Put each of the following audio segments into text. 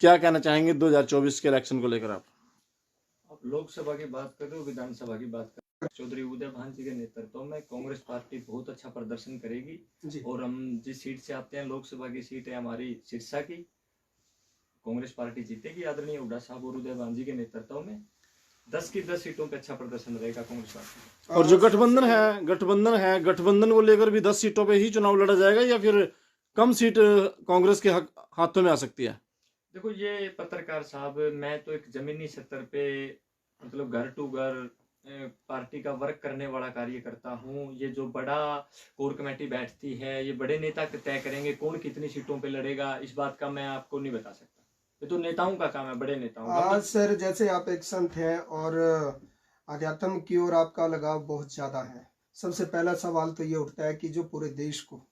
क्या कहना चाहेंगे 2024 के इलेक्शन को लेकर आप? लोकसभा की बात कर रहे हो, विधानसभा की बात कर रहे हो, चौधरी उदय भान जी के नेतृत्व में कांग्रेस पार्टी बहुत अच्छा प्रदर्शन करेगी जी। और हम जिस सीट से आते हैं, लोकसभा की सीट है हमारी सिरसा की, कांग्रेस पार्टी जीतेगी आदरणीय हुड्डा साहब और उदय भान जी के नेतृत्व में। 10 की 10 सीटों पे अच्छा प्रदर्शन रहेगा कांग्रेस पार्टी। और जो गठबंधन को लेकर भी 10 सीटों पे ही चुनाव लड़ा जाएगा या फिर कम सीट कांग्रेस के हाथों में आ सकती है? देखो ये पत्रकार साहब, मैं तो एक जमीनी स्तर पे मतलब घर टू घर पार्टी का वर्क करने वाला कार्य करता हूँ। ये जो बड़ा कोर कमेटी बैठती है, ये बड़े नेता तय करेंगे कौन कितनी सीटों पे लड़ेगा, इस बात का मैं आपको नहीं बता सकता। ये तो नेताओं का काम है, बड़े नेताओं का। सर, जैसे आप एक संत हैं और अध्यात्म की ओर आपका लगाव बहुत ज्यादा है, सबसे पहला सवाल तो ये उठता है कि जो पूरे देश को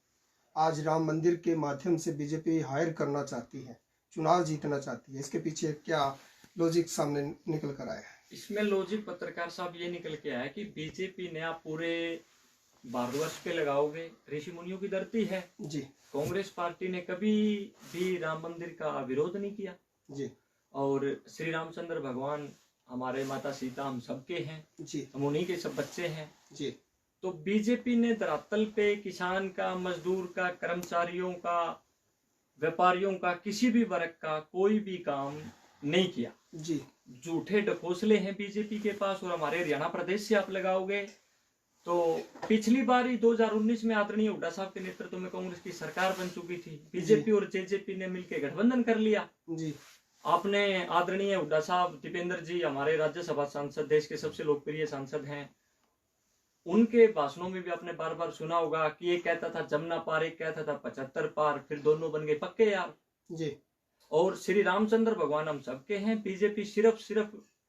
आज राम मंदिर के माध्यम से बीजेपी हायर करना चाहती है, चुनाव जीतना चाहती है, इसके पीछे क्या लॉजिक सामने निकल कर आया है? इसमें लॉजिक पत्रकार साहब ये निकल के आया कि बीजेपी ने आप पूरे भारतवर्ष पे लगाओगे, ऋषि मुनियों की धरती है जी। कांग्रेस पार्टी ने कभी भी राम मंदिर का विरोध नहीं किया जी। और श्री रामचंद्र भगवान हमारे माता सीता हम सबके हैं जी। हम उन्हीं के सब बच्चे हैं जी। तो बीजेपी ने धरातल पे किसान का, मजदूर का, कर्मचारियों का, व्यापारियों का, किसी भी वर्ग का कोई भी काम नहीं किया। जी। झूठे ढकोसले हैं बीजेपी के पास। और हमारे हरियाणा प्रदेश से आप लगाओगे तो पिछली बार ही 2019 में आदरणीय हुड्डा साहब के नेतृत्व में कांग्रेस की सरकार बन चुकी थी। बीजेपी और जेजेपी ने मिलकर गठबंधन कर लिया। जी। आपने आदरणीय हुड्डा साहब, दीपेंद्र जी हमारे राज्यसभा सांसद, देश के सबसे लोकप्रिय सांसद हैं, उनके भाषणों में भी आपने बार बार सुना होगा कि एक कहता था जमुना पार, एक कहता था 75 पार, फिर दोनों बन गए पक्के यार। जी। और श्री रामचंद्र भगवान हम सबके हैं। बीजेपी सिर्फ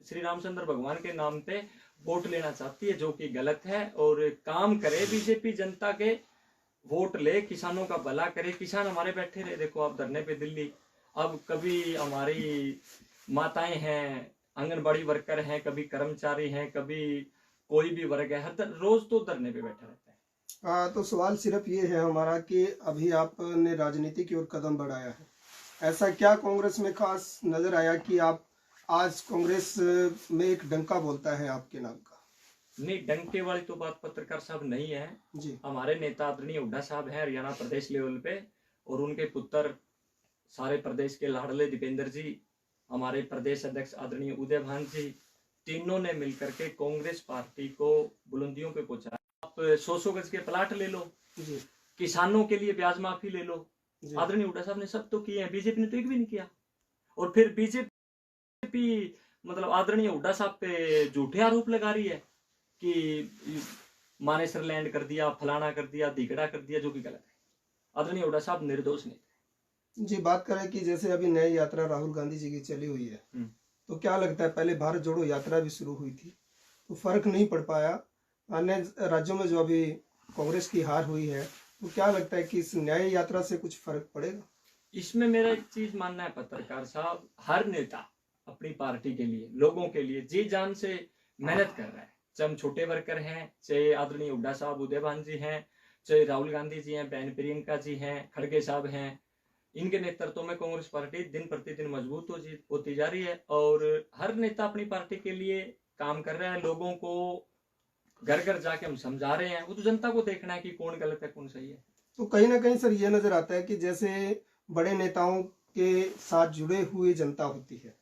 श्री रामचंद्र भगवान के नाम पे वोट लेना चाहती है, जो कि गलत है। और काम करे बीजेपी जनता के, वोट ले, किसानों का भला करे। किसान हमारे बैठे रहे, देखो आप धरने पे दिल्ली, अब कभी हमारी माताएं हैं, आंगनबाड़ी वर्कर हैं, कभी कर्मचारी हैं, कभी कोई भी वर्ग है, हर रोज तो धरने पे बैठा रहता है। तो सवाल सिर्फ ये है हमारा कि अभी आपने राजनीति की ओर कदम बढ़ाया है, ऐसा क्या कांग्रेस में खास नजर आया कि आप आज कांग्रेस में एक डंका बोलता है आपके नाम का? नहीं, डंके वाली तो बात पत्रकार साहब नहीं है जी। हमारे नेता आदरणीय हुड्डा साहब हैं हरियाणा प्रदेश लेवल पे, और उनके पुत्र सारे प्रदेश के लाडले दीपेंद्र जी, हमारे प्रदेश अध्यक्ष आदरणीय उदय भान जी, तीनों ने मिलकर के कांग्रेस पार्टी को बुलंदियों पे पहुंचाया। आप 100 गज के प्लाट ले लो जी। किसानों के लिए ब्याज माफी ले लो, आदरणीय हुड्डा साहब ने सब तो किए हैं, बीजेपी ने तो एक भी नहीं किया। और फिर बीजेपी मतलब आदरणीय हुड्डा साहब पे झूठे आरोप लगा रही है कि मानेसर लैंड कर दिया, फलाना कर दिया, धिगड़ा कर दिया, जो कि गलत है। आदरणीय हुड्डा साहब निर्दोष नहीं थे। जी। बात करें कि जैसे अभी नई यात्रा राहुल गांधी जी की चली हुई है, तो क्या लगता है, पहले भारत जोड़ो यात्रा भी शुरू हुई थी तो फर्क नहीं पड़ पाया, अन्य राज्यों में जो अभी कांग्रेस की हार हुई है, तो क्या लगता है कि इस न्याय यात्रा से कुछ फर्क पड़ेगा? इसमें मेरा एक चीज मानना है पत्रकार साहब, हर नेता अपनी पार्टी के लिए, लोगों के लिए जी जान से मेहनत कर रहा है। चाहे हम छोटे वर्कर हैं, चाहे आदरणीय हुड्डा साहब, उदय भान जी हैं, चाहे राहुल गांधी जी हैं, बहन प्रियंका जी हैं, खड़गे साहब हैं, इनके नेतृत्व में कांग्रेस पार्टी दिन प्रतिदिन मजबूत होती जा रही है। और हर नेता अपनी पार्टी के लिए काम कर रहा है। लोगों को घर घर जाके हम समझा रहे हैं, वो तो जनता को देखना है कि कौन गलत है कौन सही है। तो कहीं ना कहीं सर ये नजर आता है कि जैसे बड़े नेताओं के साथ जुड़े हुए जनता होती है,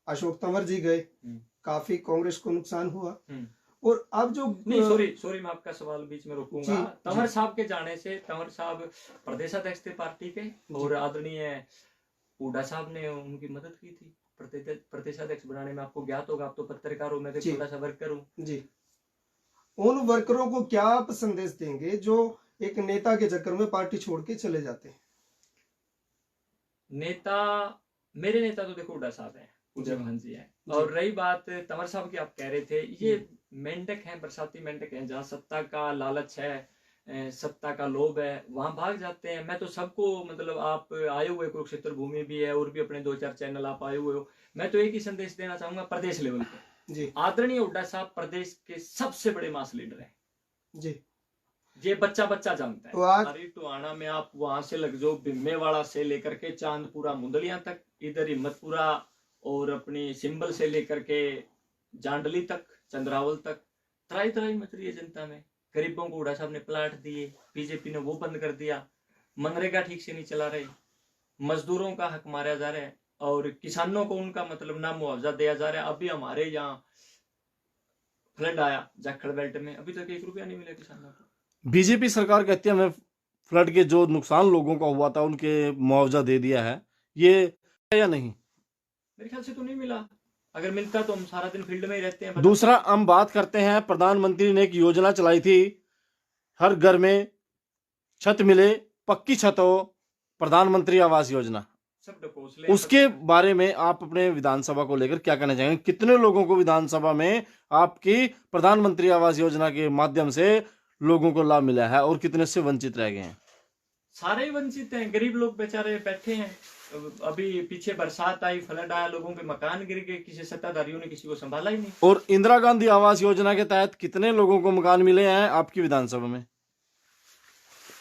अशोक तंवर जी गए, काफी कांग्रेस को नुकसान हुआ, और अब जो नहीं, सॉरी मैं आपका सवाल बीच में रोकूंगा। तंवर साहब के जाने से, तंवर साहब प्रदेश अध्यक्ष थे पार्टी के, और आदरणीय हुड्डा साहब ने उनकी मदद की थी प्रदेश अध्यक्ष बनाने में। आपको ज्ञात होगा, आप तो पत्रकार हो, मैं तो छोटा सा वर्कर हूँ जी। उन वर्करों को क्या आप संदेश देंगे जो एक नेता के चक्कर में पार्टी छोड़ के चले जाते हैं? मेरे नेता तो देखो हुड्डा साहब हैं, उदय भान जी हैं। और रही बात तंवर साहब की, आप कह रहे थे, ये मेंढक हैं, बरसाती मेंढक हैं, जहाँ सत्ता का लालच है, सत्ता का लोभ है, वहां भाग जाते हैं। मैं तो सबको, मतलब आप आए हुए, कुरुक्षेत्र भूमि भी है और भी अपने 2-4 चैनल आप आए हुए हो, मैं तो एक ही संदेश देना चाहूंगा प्रदेश लेवल पे। आदरणीय हुड्डा साहब प्रदेश के सबसे बड़े मास लीडर हैं। जी। ये बच्चा बच्चा जानता है। तो आज हमारी टोहाना में आप वहां से लग जाओ, भीमेवाड़ा से लेकर के चांदपुरा मुंदलिया तक, इधर हिम्मतपुरा और अपनी सिंबल से लेकर के जांडली तक, चंद्रावल तक, त्राई त्राई मच रही है जनता में। गरीबों को हुड्डा साहब ने प्लाट दिए, बीजेपी ने वो बंद कर दिया, मनरेगा ठीक से नहीं चला रहे, मजदूरों का हक मारा जा रहा है और किसानों को उनका मतलब ना मुआवजा दिया जा रहा है। अभी हमारे यहाँ फ्लड आया जाखड़ बेल्ट में, अभी तक 1 रुपया नहीं मिला किसानों को। बीजेपी सरकार कहती है हमें फ्लड के जो नुकसान लोगों का हुआ था उनके मुआवजा दे दिया है, ये है या नहीं? मेरे ख्याल से तो नहीं मिला, अगर मिलता तो हम सारा दिन फील्ड में ही रहते हैं। दूसरा हम बात करते हैं, प्रधानमंत्री ने एक योजना चलाई थी, हर घर में छत मिले, पक्की छत हो, प्रधानमंत्री आवास योजना। सब डकोसले उसके बारे में आप अपने विधानसभा को लेकर क्या कहना चाहेंगे? कितने लोगों को विधानसभा में आपकी प्रधानमंत्री आवास योजना के माध्यम से लोगों को लाभ मिला है और कितने से वंचित रह गए हैं? सारे ही वंचित हैं, गरीब लोग बेचारे बैठे हैं। अभी पीछे बरसात आई, फ्लड आया, लोगों के मकान गिर गए, किसी सत्ताधारियों ने किसी को संभाला ही नहीं। और इंदिरा गांधी आवास योजना के तहत कितने लोगों को मकान मिले हैं आपकी विधानसभा में?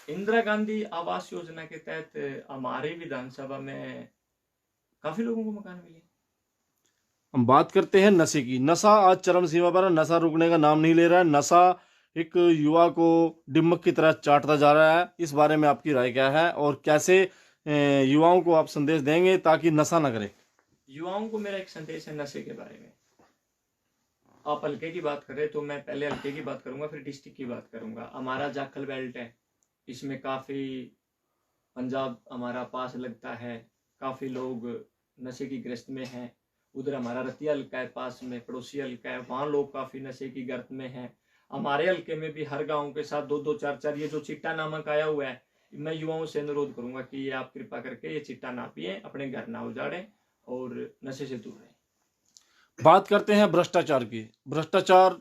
इंदिरा गांधी आवास योजना के तहत हमारी विधानसभा में काफी लोगों को मकान मिले। हम बात करते हैं नशे की। नशा आज चरम सीमा पर है, नशा रुकने का नाम नहीं ले रहा है। नशा एक युवा को डिम्मक की तरह चाटता जा रहा है। इस बारे में आपकी राय क्या है और कैसे युवाओं को आप संदेश देंगे ताकि नशा न करे? युवाओं को मेरा एक संदेश है नशे के बारे में। आप हल्के की बात करें तो मैं पहले हल्के की बात करूंगा, फिर डिस्ट्रिक्ट की बात करूंगा। हमारा जाखल बेल्ट है, इसमें काफी पंजाब हमारा पास लगता है, काफी लोग नशे की ग्रस्त में हैं। उधर हमारा रतिया हल्का है पास में, पड़ोसी हल्का है, वहाँ लोग काफी नशे की गर्त में हैं। हमारे हल्के में भी हर गांव के साथ 2-2, 4-4 ये जो चिट्टा नामक आया हुआ है, मैं युवाओं से अनुरोध करूंगा कि ये आप कृपा करके ये चिट्टा ना पिए, अपने घर ना उजाड़ें और नशे से दूर रहें। बात करते हैं भ्रष्टाचार की। भ्रष्टाचार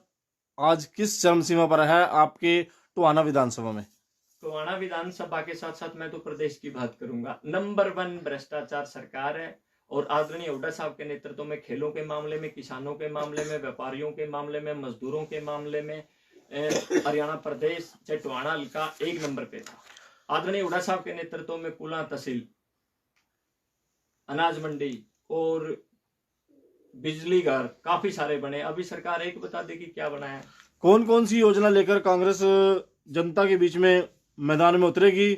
आज किस चरम सीमा पर है आपके टोहाना विधानसभा में? टोहाना विधानसभा के साथ साथ मैं तो प्रदेश की बात करूंगा। नंबर 1 भ्रष्टाचार सरकार है और आदरणीय हुड्डा साहब के नेतृत्व में खेलों के मामले में, किसानों के मामले में, व्यापारियों के मामले में, मजदूरों के मामले में हरियाणा प्रदेश चाहे टोहाना हल्का 1 नंबर पे था। आदरणीय हुड्डा साहब के नेतृत्व में कुला तहसील, अनाज मंडी और बिजली घर काफी सारे बने। अभी सरकार एक बता देगी क्या बनाया। कौन कौन सी योजना लेकर कांग्रेस जनता के बीच में मैदान में उतरेगी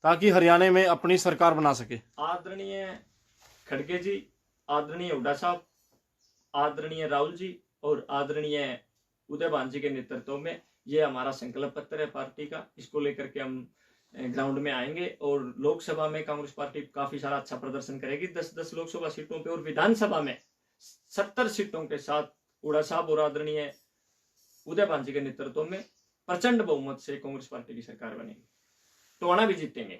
ताकि हरियाणा में अपनी सरकार बना सके? आदरणीय खड़गे जी, आदरणीय हुड्डा साहब, आदरणीय राहुल जी और आदरणीय उदयभान जी के नेतृत्व में ये हमारा संकल्प पत्र है पार्टी का। इसको लेकर के हम ग्राउंड में आएंगे और लोकसभा में कांग्रेस पार्टी काफी सारा अच्छा प्रदर्शन करेगी, 10-10 लोकसभा सीटों पे, और विधानसभा में 70 सीटों के साथ हुड्डा साहब और आदरणीय उदयभान जी के नेतृत्व में प्रचंड बहुमत से कांग्रेस पार्टी की सरकार बनेगी। टोहाना भी जीतेंगे।